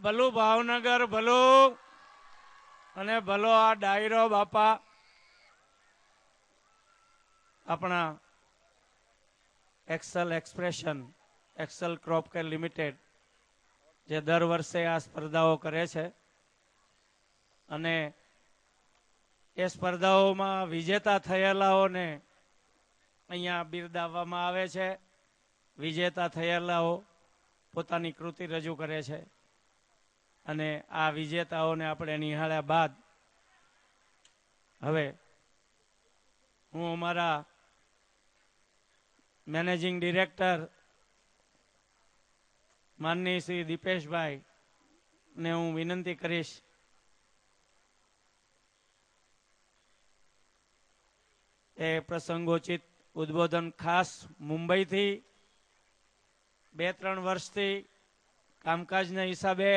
ભલું ભાવનગર ભલું અને ભલો આ ડાયરો બાપા अपना एक्सल एक्सप्रेशन एक्सल क्रॉप केर लिमिटेड जे दर वर्षे आ स्पर्धाओं करे छे अने ए स्पर्धाओं में विजेता थयेलाओने अहींया बिरदाववामां आवे छे। विजेता थयेलाओ पोतानी कृति रजू करे छे अने आ विजेताओने आपणे निहाळ्या बाद हवे हूँ अमारा मैनेजिंग डिरेक्टर माननीय श्री दीपेश भाई ने हूँ विनंती करीश ए प्रसंगोचित उद्बोधन खास मुंबई थी 2-3 वर्ष थी कामकाज ने हिसाबे